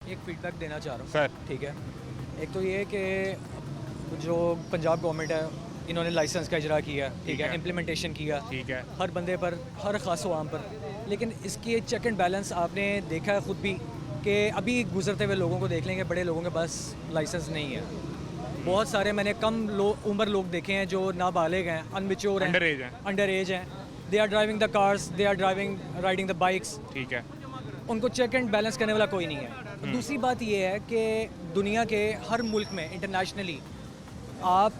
एक फीडबैक देना चाह रहा हूँ सर। ठीक है। एक तो ये कि जो पंजाब गवर्नमेंट है इन्होंने लाइसेंस का इजरा किया ठीक है, इम्प्लीमेंटेशन किया ठीक है। हर बंदे पर, हर ख़ास आम पर, लेकिन इसकी चेक एंड बैलेंस आपने देखा है ख़ुद भी कि अभी गुजरते हुए लोगों को देख लेंगे, बड़े लोगों के पास लाइसेंस नहीं है। बहुत सारे मैंने कम उम्र लोग देखे हैं जो नाबालिग हैं, अनमेच्योर हैं, अंडर एज हैं। They are driving the cars, they are riding the bikes. ठीक है। उनको चेक एंड बैलेंस करने वाला कोई नहीं है। दूसरी बात ये है कि दुनिया के हर मुल्क में इंटरनेशनली आप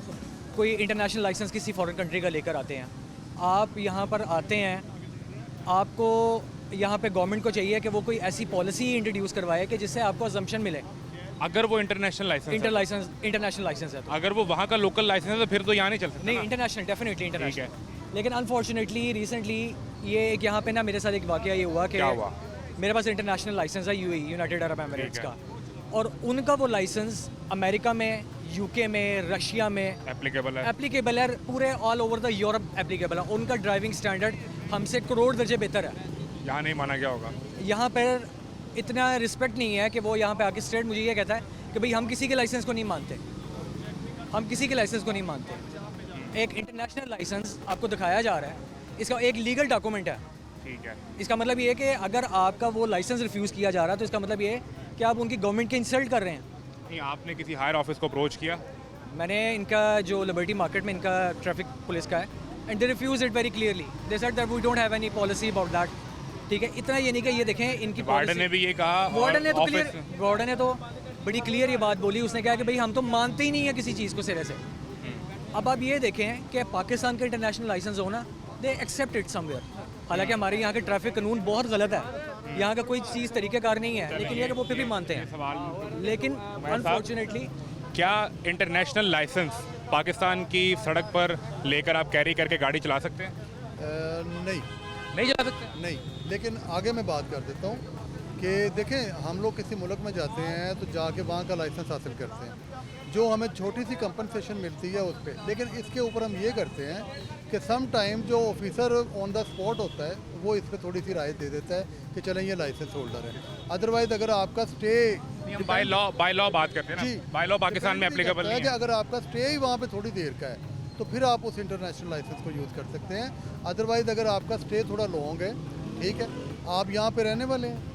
कोई इंटरनेशनल लाइसेंस किसी फॉरेन कंट्री का लेकर आते हैं, आप यहाँ पर आते हैं, आपको यहाँ पे गवर्नमेंट को चाहिए कि वो कोई ऐसी पॉलिसी इंट्रोड्यूस करवाए कि जिससे आपको अजम्पशन मिले। अगर वो इंटरनेशनल लाइसेंस है तो अगर वो वहाँ का लोकल लाइसेंस है तो फिर तो यहाँ नहीं चल सकता। नहीं, इंटरनेशनल डेफिनेटली इंटरनेशनल। है। लेकिन अनफॉर्चुनेटली रिसेंटली ये एक यहाँ पे ना मेरे साथ एक वाकया ये हुआ कि क्या हुआ? मेरे पास इंटरनेशनल लाइसेंस है यूएई, यूनाइटेड अरब एमिरेट्स का, और उनका वो लाइसेंस अमेरिका में, यूके में, रशिया में एप्लीकेबल है, पूरे all over the Europe applicable है। उनका ड्राइविंग स्टैंडर्ड हमसे करोड़ दर्जे बेहतर है। यहाँ नहीं माना गया होगा। यहाँ पर इतना रिस्पेक्ट नहीं है कि वो यहाँ पे आके स्ट्रेट मुझे ये कहता है कि भाई हम किसी के लाइसेंस को नहीं मानते, हम किसी के लाइसेंस को नहीं मानते। एक इंटरनेशनल लाइसेंस आपको दिखाया जा रहा है, इसका एक लीगल डॉक्यूमेंट है। ठीक है। इसका मतलब ये है कि अगर आपका वो लाइसेंस रिफ्यूज़ किया जा रहा है तो इसका मतलब ये है कि आप उनकी गवर्नमेंट के इंसल्ट कर रहे हैं। नहीं, आपने किसी हायर ऑफिस को अप्रोच किया? मैंने इनका जो लिबर्टी मार्केट में इनका ट्रैफिक पुलिस का है, and they refuse it very clearly. They said that we don't have any policy about that. ठीक है, इतना ये नहीं कि ये देखें इनकी वार्डन ने भी ये कहा, वार्डन ने तो बड़ी क्लियर ये बात बोली। उसने कहा कि भाई हम तो मानते ही नहीं है किसी चीज़ को सिरे से। अब आप ये देखें कि पाकिस्तान का इंटरनेशनल लाइसेंस हो ना, दे एक्सेप्ट इट समवेयर। हालांकि हमारे यहाँ के ट्रैफिक कानून बहुत गलत है, यहाँ का कोई चीज़ तरीक़ेकार नहीं है, लेकिन ये कि वो फिर भी मानते हैं। लेकिन अनफॉर्चुनेटली क्या इंटरनेशनल लाइसेंस पाकिस्तान की सड़क पर लेकर आप कैरी करके गाड़ी चला सकते हैं? नहीं चला सकते। नहीं, लेकिन आगे मैं बात कर देता हूँ कि देखें, हम लोग किसी मुल्क में जाते हैं तो जाके वहाँ का लाइसेंस हासिल करते हैं, जो हमें छोटी सी कंपनसेशन मिलती है उस पर। लेकिन इसके ऊपर हम ये करते हैं कि सम टाइम जो ऑफिसर ऑन द स्पॉट होता है वो इस पर थोड़ी सी राय दे देता है कि चलें ये लाइसेंस होल्डर है। अदरवाइज अगर आपका स्टे बाय लॉ बात करते हैं ना, बाय लॉ पाकिस्तान में एप्लीकेबल नहीं है। कि अगर आपका स्टे ही वहाँ पे थोड़ी देर का है तो फिर आप उस इंटरनेशनल लाइसेंस को यूज़ कर सकते हैं। अदरवाइज अगर आपका स्टे थोड़ा लॉन्ग है, ठीक है, आप यहाँ पे रहने वाले हैं।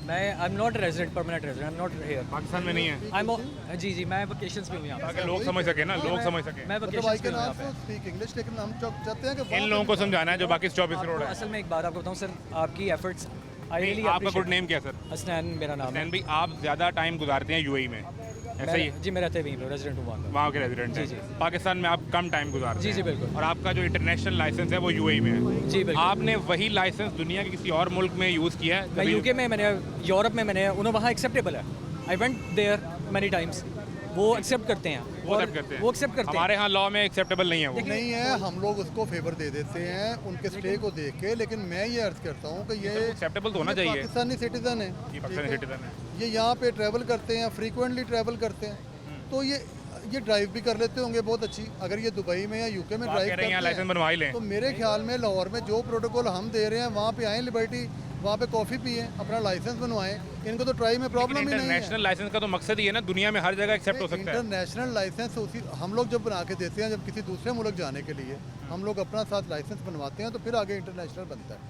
मैं I am not resident, permanent resident, I am not here. Pakistan में नहीं है। आई एम जी मैं वेकेशंस पे हूँ यहाँ। ताकि लोग समझ सके ना, लोग समझ सके। मैं वेकेशंस पे हूँ यहाँ पे। स्पीक इंग्लिश, लेकिन हम चाहते हैं कि इन लोगों को समझाना है जो बाकी 24 करोड़ है। असल में एक बात आपको बताऊँ सर, आपकी एफर्ट्स आई रियली। आपका गुड नेम क्या है सर? हसनैन मेरा नाम है। भाई, आप ज़्यादा टाइम गुजारते हैं यूएई में, ऐसा ही? जी, मैं रहते वहीं पे रेजिडेंट हूँ वहाँ के रेजिडेंट हैं। जी। पाकिस्तान में आप कम टाइम गुजारते हैं। जी बिल्कुल। और आपका जो इंटरनेशनल लाइसेंस है वो यूएई में है। जी बिल्कुल। आपने वही लाइसेंस दुनिया के किसी और मुल्क में यूज़ किया है? मैं यूके में, मैंने यूरोप में, मैंने उन्हें वहाँ एक्सेप्टेबल है। I went there many times. वो एक्सेप्ट करते हैं, वो एक्सेप्ट करते हैं। हमारे यहाँ लॉ में एक्सेप्टेबल नहीं है वो। नहीं है, हम लोग उसको फेवर दे देते हैं उनके स्टे को देख के। लेकिन मैं ये अर्ज करता हूँ कि ये एक्सेप्टेबल तो होना चाहिए। पाकिस्तानी सिटीजन है, ये यहाँ पे ट्रैवल करते हैं, फ्रीक्वेंटली ट्रैवल करते हैं, तो ये ड्राइव भी कर लेते होंगे बहुत अच्छी। अगर ये दुबई में या यूके में ड्राइव करते हैं तो मेरे ख्याल में लाहौर में जो प्रोटोकॉल हम दे रहे हैं वहाँ पे आएँ लिबर्टी, वहाँ पे कॉफ़ी पिए, अपना लाइसेंस बनवाएं। इनको तो ट्राई में प्रॉब्लम ही नहीं है। इंटरनेशनल लाइसेंस का तो मकसद ही है ना, दुनिया में हर जगह एक्सेप्ट हो सकता है। इंटरनेशनल लाइसेंस उसी हम लोग जब बना के देते हैं, जब किसी दूसरे मुल्क जाने के लिए हम लोग अपना साथ लाइसेंस बनवाते हैं तो फिर आगे इंटरनेशनल बनता है।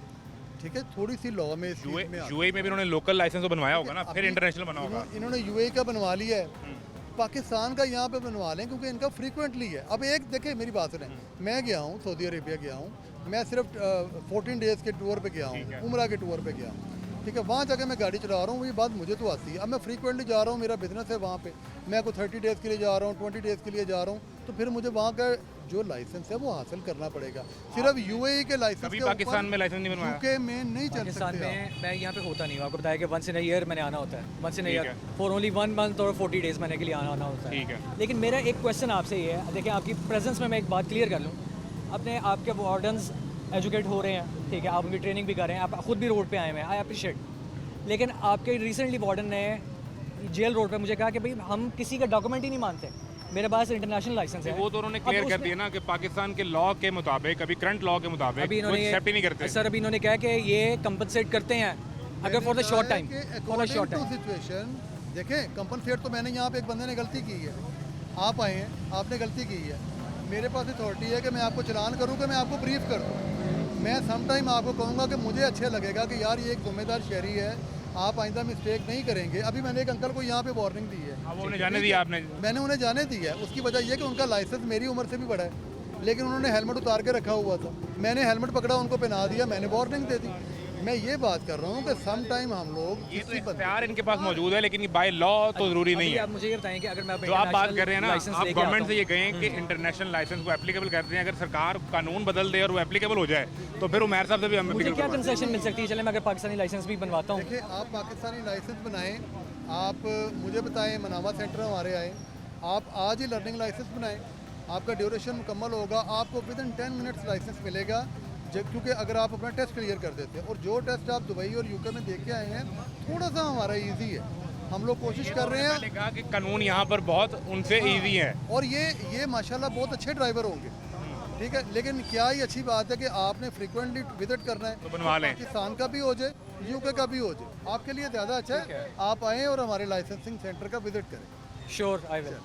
ठीक है, थोड़ी सी लॉ में यूएई में भी उन्होंने लोकल लाइसेंस बनवाया होगा ना, फिर इंटरनेशनल बना होगा। इन्होंने यूएई का बनवा लिया है, पाकिस्तान का यहाँ पे बनवा लें क्योंकि इनका फ्रीक्वेंटली है। अब एक देखें, मेरी बात सुनें, मैं गया हूँ सऊदी अरेबिया गया हूँ, मैं सिर्फ 14 डेज़ के टूर पे गया हूँ, उम्रा के टूर पे गया हूँ। ठीक है, वहाँ जाके मैं गाड़ी चला रहा हूँ, ये बात मुझे तो आती है। अब मैं फ्रीक्वेंटली जा रहा हूँ, मेरा बिजनेस है वहाँ पे, मैं कोई 30 डेज़ के लिए जा रहा हूँ, 20 डेज़ के लिए जा रहा हूँ, तो फिर मुझे वहाँ का जो लाइसेंस है वो हासिल करना पड़ेगा। सिर्फ यूएई के लाइसेंस कभी पाकिस्तान में लाइसेंस नहीं बनवाया? यूके में नहीं चल पाकिस्तान सकते। में मैं यहाँ पे होता नहीं हूँ, आपको बताया कि वंस इन अ ईयर मैंने आना होता है, once in a year for only 1 month और 40 डेज़ मैंने के लिए आना होता है। ठीक है। लेकिन मेरा एक क्वेश्चन आपसे ये है, देखिए आपकी प्रेजेंस में मैं एक बात क्लियर कर लूँ। अपने आपके वार्डन्स एजुकेट हो रहे हैं, ठीक है, आप उनकी ट्रेनिंग भी कर रहे हैं, आप खुद भी रोड पे आए हुए हैं, आई अप्रिशिएट। लेकिन आपके रिसेंटली वार्डन ने जेल रोड पे मुझे कहा कि भाई हम किसी का डॉक्यूमेंट ही नहीं मानते, मेरे पास इंटरनेशनल लाइसेंस है। वो तो उन्होंने क्लियर कर दिया ना कि पाकिस्तान के लॉ के मुताबिक, अभी करंट लॉ के मुताबिक अभी इन्होंने एक्सेप्ट ही नहीं करते। सर अभी इन्होंने कहा कि ये कंपनसेट करते हैं अगर for the short time, for the short time. Situation देखें कंपनसेट तो मैंने यहाँ पे एक बंदे ने गलती की है, आप आए हैं, आपने गलती की है, मेरे पास अथॉरिटी है कि मैं आपको चलान करूँ कि मैं आपको ब्रीफ कर दूँ। मैं सम टाइम आपको कहूँगा कि मुझे अच्छा लगेगा कि यार ये एक जिम्मेदार शहरी है, आप आइंदा मिस्टेक नहीं करेंगे। अभी मैंने एक अंकल को यहाँ पे वार्निंग दी है, अब उन्हें जाने दिया आपने? मैंने उन्हें जाने दी है। उसकी वजह यह कि उनका लाइसेंस मेरी उम्र से भी बड़ा है, लेकिन उन्होंने हेलमेट उतार के रखा हुआ था। मैंने हेलमेट पकड़ा, उनको पहना दिया, मैंने वार्निंग दे दी। मैं ये बात कर रहा हूँ कि सम टाइम हम लोग ये तो किसी बंदे इख्तियार इनके पास मौजूद है, लेकिन बाय लॉ तो ज़रूरी नहीं अभी है। आप मुझे ये बताएं कि अगर मैं अपना जो आप बात international कर रहे हैं ना, license आप लेके गवर्नमेंट आता से हूं, ये कहें कि इंटरनेशनल लाइसेंस को एप्लीकेबल कर दें। अगर सरकार कानून बदल दे और वो एप्लीकेबल हो जाए तो फिर उमर साहब से भी हम मुझे एप्लीकेबल क्या करवा कंसेशन मिल सकती है? चले मैं अगर पाकिस्तानी लाइसेंस भी बनवाता हूँ, देखिए, आप पाकिस्तानी लाइसेंस बनाएं, आप मुझे बताएं, मनावा सेंटर हमारे आए, आप आज ही लर्निंग लाइसेंस बनाएं, आपका ड्यूरेशन मुकम्मल होगा, आपको विद इन 10 मिनट्स लाइसेंस मिलेगा। क्योंकि अगर आप अपना टेस्ट क्लियर कर देते हैं, और जो टेस्ट आप दुबई और यूके में देख के आए हैं, थोड़ा सा हमारा इजी है, हम लोग कोशिश कर रहे हैं। कहा कि कानून यहाँ पर बहुत उनसे ईजी है। और ये माशाल्लाह बहुत अच्छे ड्राइवर होंगे, ठीक है, लेकिन क्या ही अच्छी बात है कि आपने फ्रीक्वेंटली विजिट करना है, तो बनवा लें। पाकिस्तान का भी हो जाए, यूके का भी हो जाए, आपके लिए ज़्यादा अच्छा है। आप आएँ और हमारे लाइसेंसिंग सेंटर का विजिट करें। Sure I will.